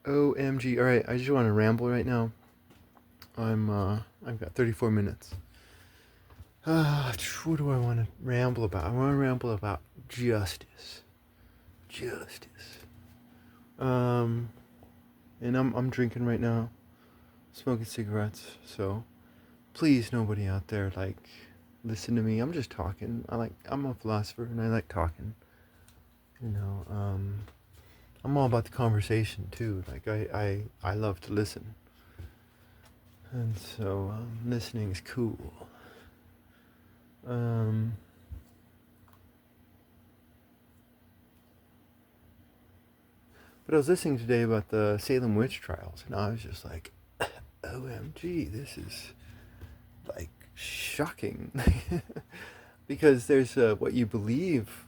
OMG. All right, I just want to ramble right now. I've got 34 minutes. What do I want to ramble about? I want to ramble about justice. Justice. Um, and I'm drinking right now, smoking cigarettes. So please, nobody out there, like, listen to me. I'm just talking. I'm a philosopher and I like talking. You know, I'm all about the conversation too. Like I love to listen. And so listening is cool. Um, but I was listening today about the Salem witch trials, and I was just like, OMG, this is like shocking. Because there's what you believe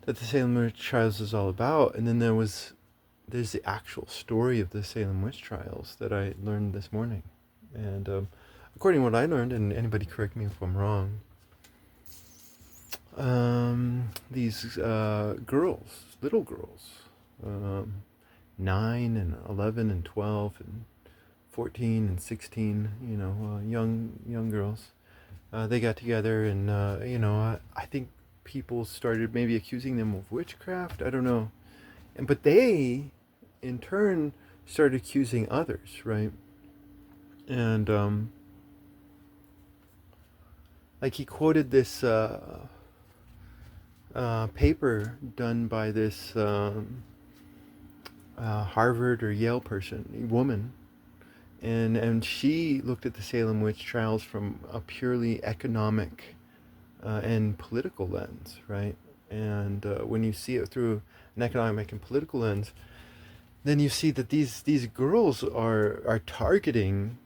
that the Salem witch trials is all about, and then there's the actual story of the Salem witch trials that I learned this morning. And according to what I learned, and anybody correct me if I'm wrong, these girls, little girls, um, 9 and 11 and 12 and 14 and 16, young girls, they got together and, I think people started maybe accusing them of witchcraft. I don't know. But they, in turn, started accusing others, right? And, like he quoted this paper done by this Harvard or Yale woman, and she looked at the Salem witch trials from a purely economic and political lens, right? And when you see it through an economic and political lens, then you see that these girls are targeting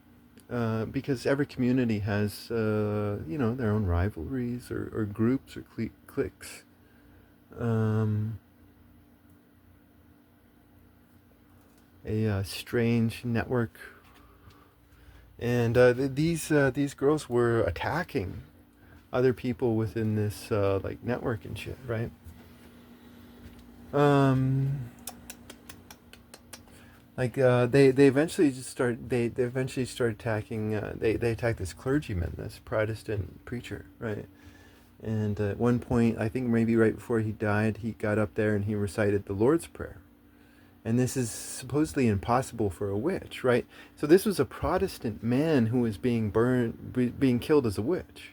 because every community has their own rivalries or groups or cliques. Um, a strange network, and these girls were attacking other people within this like network and shit, right? Um, they eventually they eventually started attacking they attacked this clergyman, this Protestant preacher, right? And at one point, I think maybe right before he died, he got up there and he recited the Lord's Prayer. And this is supposedly impossible for a witch, right? So this was a Protestant man who was being being killed as a witch,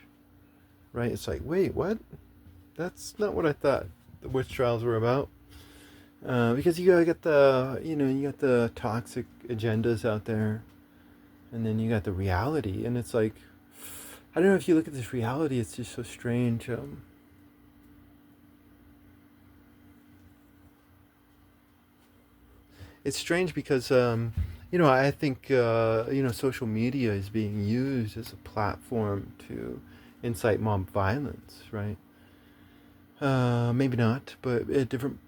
right? It's like, wait, what? That's not what I thought the witch trials were about. Because you got you got the toxic agendas out there, and then you got the reality, and it's like, I don't know, if you look at this reality, it's just so strange. It's strange because I think social media is being used as a platform to incite mob violence, right? Maybe not, but at different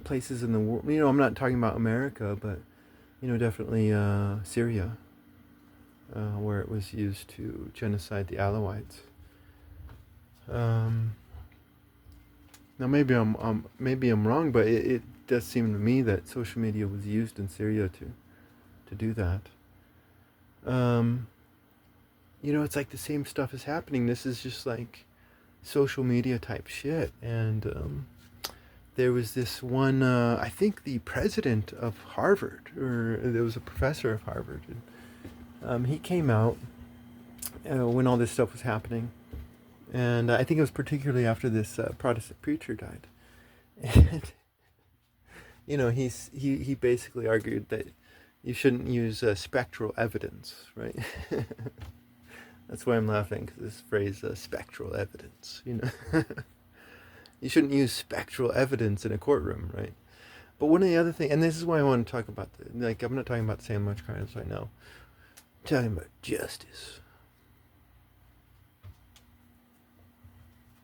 places in the world. I'm not talking about America, but definitely Syria, where it was used to genocide the Alawites. Um, Now maybe I'm wrong, but it does seem to me that social media was used in Syria to do that. Um, it's like the same stuff is happening. This is just like social media type shit, and there was this one. I think the president of Harvard, or there was a professor of Harvard. And, he came out when all this stuff was happening, and I think it was particularly after this Protestant preacher died. And he basically argued that you shouldn't use spectral evidence, right? That's why I'm laughing, because this phrase spectral evidence, you shouldn't use spectral evidence in a courtroom, right? But one of the other things, and this is why I want to talk about I'm not talking about the same much crimes right now. I'm talking about justice,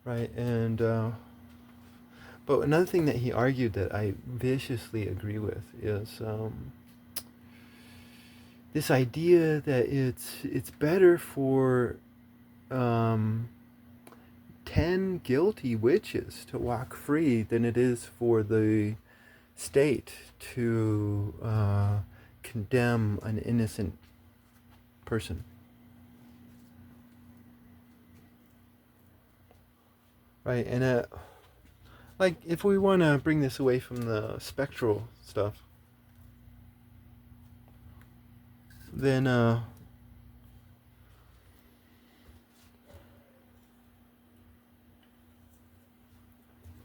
right? And but another thing that he argued that I viciously agree with is this idea that it's better for um, 10 guilty witches to walk free than it is for the state to condemn an innocent person. Right? And like, if we want to bring this away from the spectral stuff, then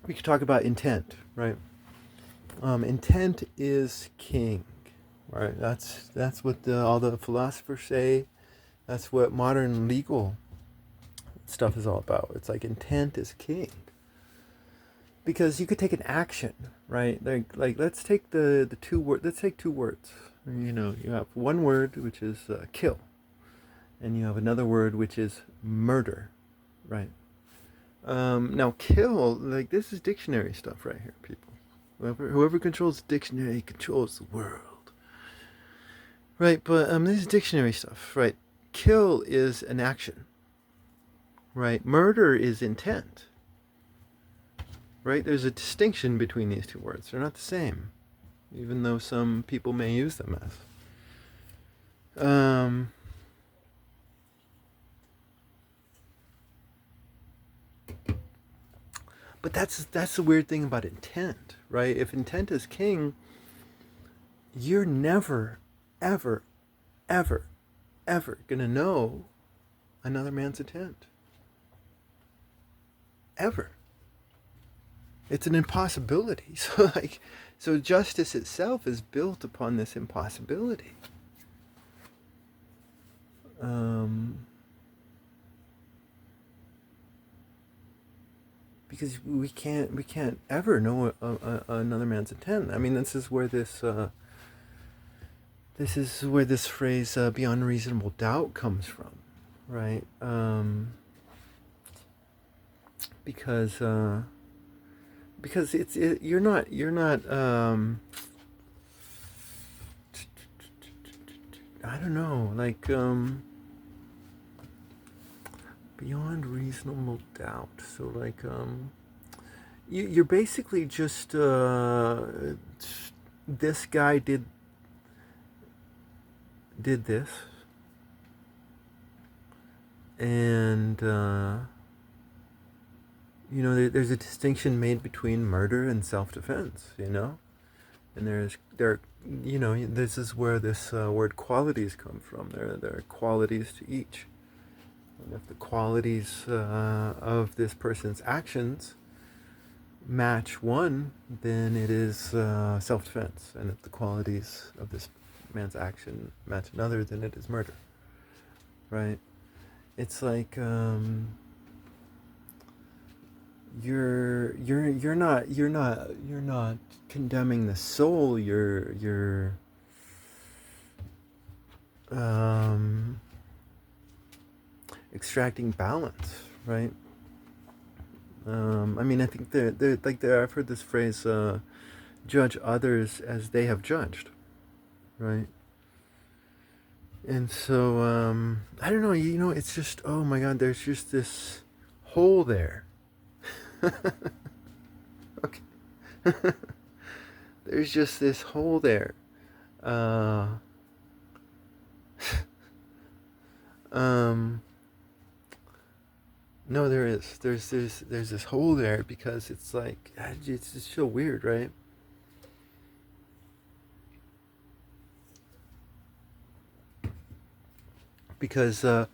we could talk about intent, right? Intent is king, right? That's what all the philosophers say. That's what modern legal stuff is all about. It's like intent is king, because you could take an action, right? Like let's take the two word. Let's take two words. You know, you have one word which is kill, and you have another word which is murder, right? Now kill, like, this is dictionary stuff right here, people. Whoever controls the dictionary controls the world, right? But this is dictionary stuff, right? Kill is an action, right? Murder is intent, right? There's a distinction between these two words. They're not the same, even though some people may use them as. But that's the weird thing about intent, right? If intent is king, you're never, ever, ever, ever gonna know another man's intent. Ever. It's an impossibility. So justice itself is built upon this impossibility. Because we can't ever know another man's intent. I mean, this is where this phrase "beyond reasonable doubt" comes from, right? Because you're not I don't know, like, beyond reasonable doubt. So, like, you're basically just this guy did this, and you know, there's a distinction made between murder and self-defense. You know, and you know, this is where this word qualities come from. There are qualities to each. And if the qualities of this person's actions match one, then it is self-defense. And if the qualities of this man's action match another, then it is murder. Right? It's like you're not condemning the soul. You're extracting balance, right? I mean, I think I've heard this phrase, judge others as they have judged, right? And so, I don't know, you know, it's just, oh my God, there's just this hole there. Okay. There's just this hole there. No, there is. There's this hole there, because it's like, it's just so weird, right? Because I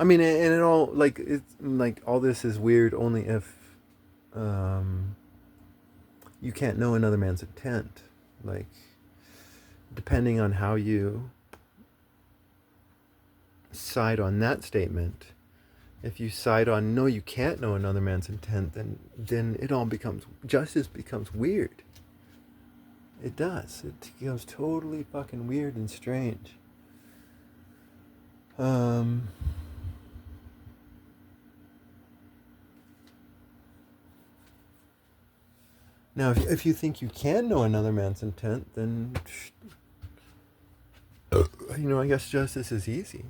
mean, and it all, like, it's like, all this is weird only if you can't know another man's intent. Like, depending on how you side on that statement, if you side on no, you can't know another man's intent, then it all justice becomes weird. It does. It becomes totally fucking weird and strange. Now, if you think you can know another man's intent, then, you know, I guess justice is easy.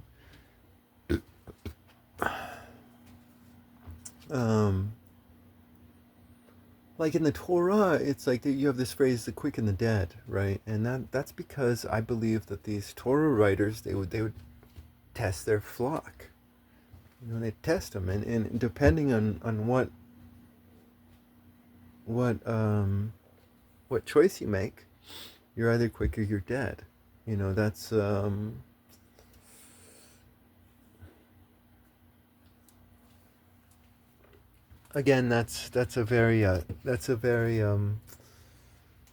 like in the Torah, it's like you have this phrase, "the quick and the dead," right? And that's because I believe that these Torah writers they would test their flock. They test them, and depending on what what choice you make, you're either quick or you're dead. That's again, that's a very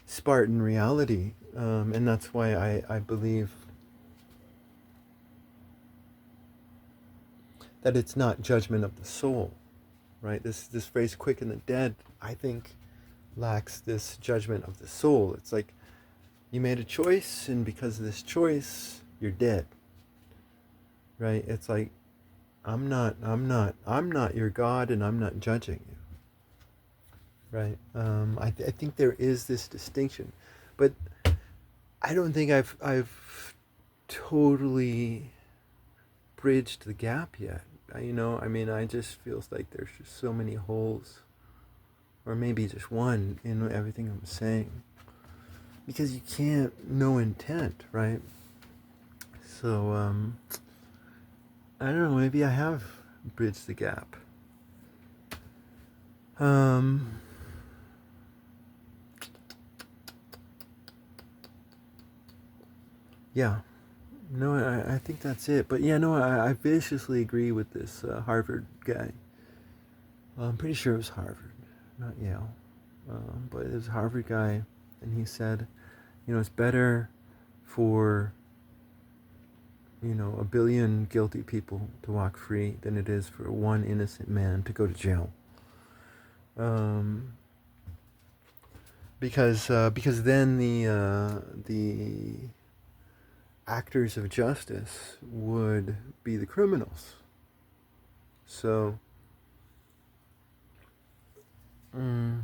Spartan reality, and that's why I believe that it's not judgment of the soul, right? This phrase "quick and the dead," I think, lacks this judgment of the soul. It's like you made a choice, and because of this choice, you're dead, right? It's like I'm not your God, and I'm not judging you, right? I think there is this distinction, but I don't think I've totally bridged the gap yet. I mean, I just feels like there's just so many holes, or maybe just one in everything I'm saying, because you can't know intent, right? So I don't know. Maybe I have bridged the gap. Um, yeah. No, I think that's it. But yeah, no, I viciously agree with this Harvard guy. I'm pretty sure it was Harvard, not Yale. But it was a Harvard guy, and he said, it's better for, 1 billion guilty people to walk free than it is for one innocent man to go to jail. Um, because then the actors of justice would be the criminals. So, mm,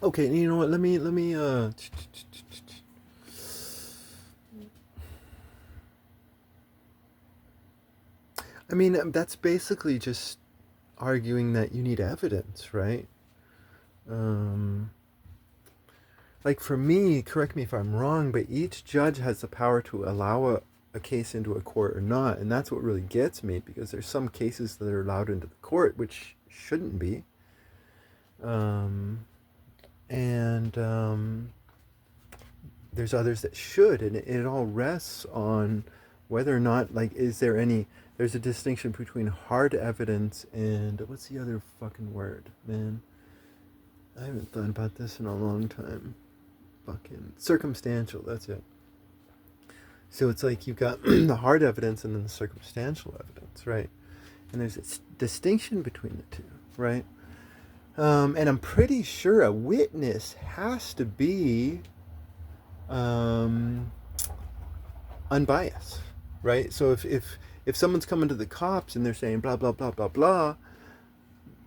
okay, you know what? Let me. I mean, that's basically just arguing that you need evidence, right? Um, like for me, correct me if I'm wrong, but each judge has the power to allow a case into a court or not, and that's what really gets me, because there's some cases that are allowed into the court which shouldn't be, um, and there's others that should, and it all rests on whether or not, like, is there any. There's a distinction between hard evidence and what's the other fucking word, man? I haven't thought about this in a long time. Fucking circumstantial. That's it. So it's like you've got the hard evidence and then the circumstantial evidence, right? And there's a distinction between the two, right? And I'm pretty sure a witness has to be um, unbiased, right? So if someone's coming to the cops and they're saying blah blah blah blah blah,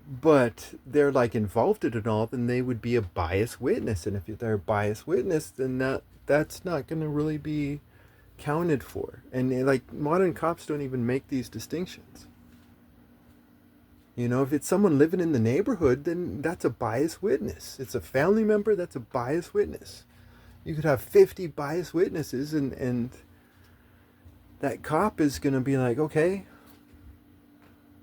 but they're like involved in it all, then they would be a biased witness. And if they're a biased witness, then that's not going to really be counted for. And like modern cops don't even make these distinctions. If it's someone living in the neighborhood, then that's a biased witness. It's a family member, that's a biased witness. You could have 50 biased witnesses, and that cop is going to be like, okay,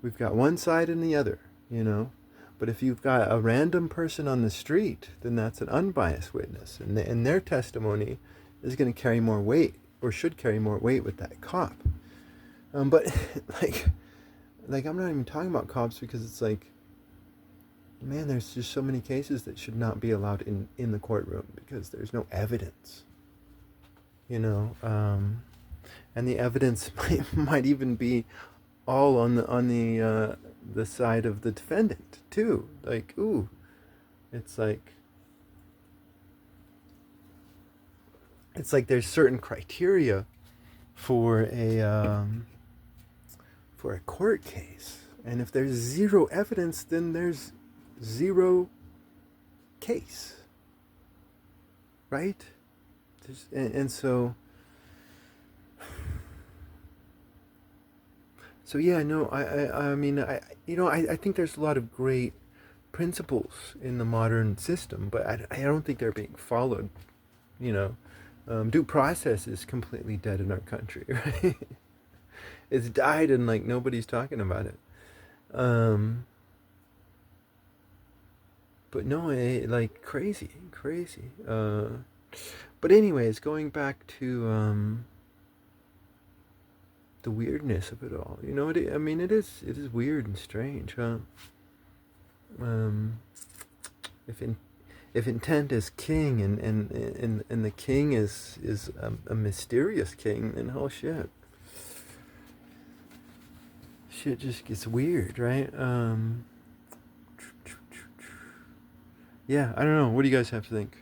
we've got one side and the other, But if you've got a random person on the street, then that's an unbiased witness, and their testimony is going to carry more weight, or should carry more weight with that cop. But like I'm not even talking about cops, because it's like, man, there's just so many cases that should not be allowed in the courtroom because there's no evidence, and the evidence might even be all on the side of the defendant too. Like, ooh, it's like there's certain criteria for a court case, and if there's zero evidence, then there's zero case, right? And so yeah, no, I mean, I think there's a lot of great principles in the modern system, but I don't think they're being followed. You know, due process is completely dead in our country, right? It's died and like nobody's talking about it. Um, but no, like crazy, crazy. But anyways, going back to the weirdness of it all. You know, I mean, it is weird and strange, huh? Um, if in, if intent is king, and the king is a mysterious king, then hell shit just gets weird, right? Yeah, I don't know. What do you guys have to think?